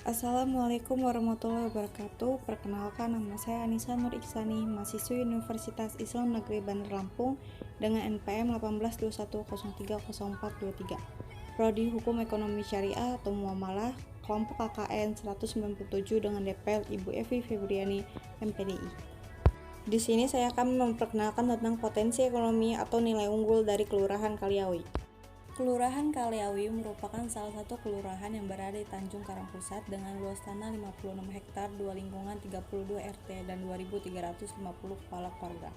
Assalamualaikum warahmatullahi wabarakatuh. Perkenalkan, nama saya Anissa Nur Iksani, mahasiswi Universitas Islam Negeri Bandar Lampung dengan NPM 1821030423. Prodi Hukum Ekonomi Syariah atau Muamalah, kelompok KKN 197 dengan DPL Ibu Evi Febriani, MPDI. Di sini saya akan memperkenalkan tentang potensi ekonomi atau nilai unggul dari Kelurahan Kaliawi. Kelurahan Kaliawi merupakan salah satu kelurahan yang berada di Tanjung Karang Pusat dengan luas tanah 56 hektar, 2 lingkungan 32 RT, dan 2.350 kepala keluarga.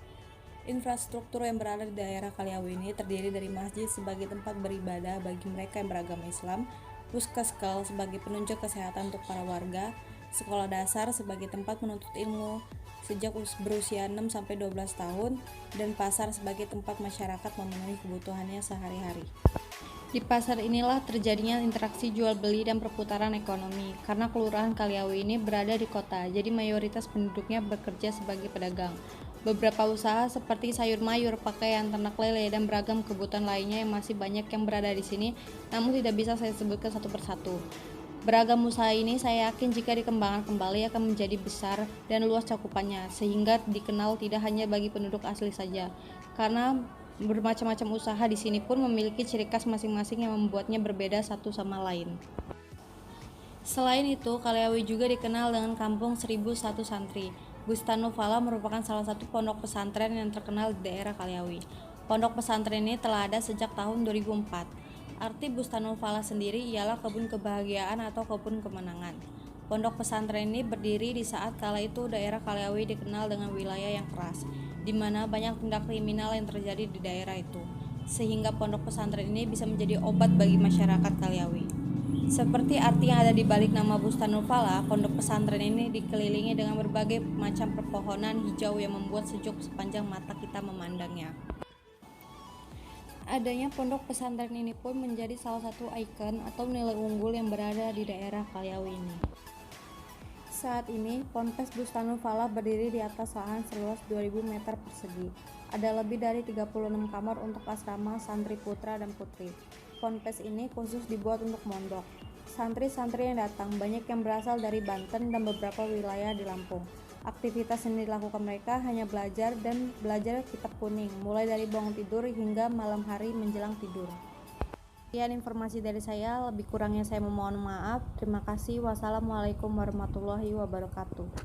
Infrastruktur yang berada di daerah Kaliawi ini terdiri dari masjid sebagai tempat beribadah bagi mereka yang beragama Islam, puskeskel sebagai penunjuk kesehatan untuk para warga, sekolah dasar sebagai tempat menuntut ilmu sejak berusia 6-12 tahun, dan pasar sebagai tempat masyarakat memenuhi kebutuhannya sehari-hari. Di pasar inilah terjadinya interaksi jual beli dan perputaran ekonomi. Karena Kelurahan Kaliawi ini berada di kota, jadi mayoritas penduduknya bekerja sebagai pedagang. Beberapa usaha seperti sayur mayur, pakaian, ternak lele, dan beragam kebutuhan lainnya yang masih banyak yang berada di sini, namun tidak bisa saya sebutkan satu persatu. Beragam usaha ini saya yakin jika dikembangkan kembali akan menjadi besar dan luas cakupannya, sehingga dikenal tidak hanya bagi penduduk asli saja. Karena bermacam-macam usaha di sini pun memiliki ciri khas masing-masing yang membuatnya berbeda satu sama lain. Selain itu, Kaliawi juga dikenal dengan Kampung 1001 Santri. Bustanul-Fallah merupakan salah satu pondok pesantren yang terkenal di daerah Kaliawi. Pondok pesantren ini telah ada sejak tahun 2004. Arti Bustanul-Fallah sendiri ialah kebun kebahagiaan atau kebun kemenangan. Pondok pesantren ini berdiri di saat kala itu daerah Kaliawi dikenal dengan wilayah yang keras, di mana banyak tindak kriminal yang terjadi di daerah itu, sehingga pondok pesantren ini bisa menjadi obat bagi masyarakat Kaliawi. Seperti arti yang ada di balik nama Bustanul Fallah, pondok pesantren ini dikelilingi dengan berbagai macam pepohonan hijau yang membuat sejuk sepanjang mata kita memandangnya. Adanya pondok pesantren ini pun menjadi salah satu ikon atau nilai unggul yang berada di daerah Kaliawi ini. Saat ini, Ponpes Bustanul Fallah berdiri di atas lahan seluas 2000 meter persegi. Ada lebih dari 36 kamar untuk asrama santri putra dan putri. Ponpes ini khusus dibuat untuk mondok. Santri-santri yang datang banyak yang berasal dari Banten dan beberapa wilayah di Lampung. Aktivitas yang dilakukan mereka hanya belajar kitab kuning, mulai dari bangun tidur hingga malam hari menjelang tidur. Sekian informasi dari saya, lebih kurangnya saya memohon maaf. Terima kasih. Wassalamualaikum warahmatullahi wabarakatuh.